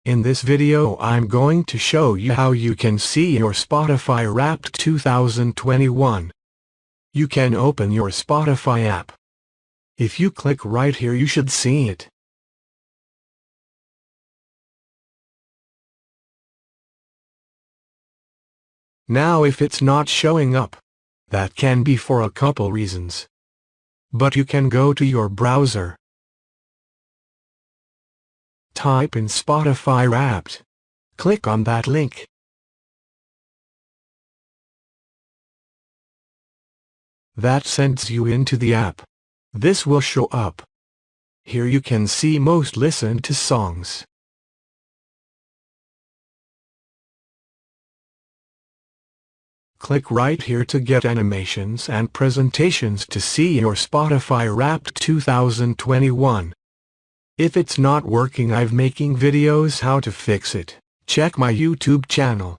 In this video I'm going to show you how you can see your Spotify Wrapped 2021. You can open your Spotify app. If you click right here you should see it. Now if it's not showing up, that can be for a couple reasons. But you can go to your browser. Type in Spotify Wrapped. Click on that link. That sends you into the app. This will show up. Here you can see most listened to songs. Click right here to get animations and presentations to see your Spotify Wrapped 2021. If it's not working, I'm making videos how to fix it. Check my YouTube channel.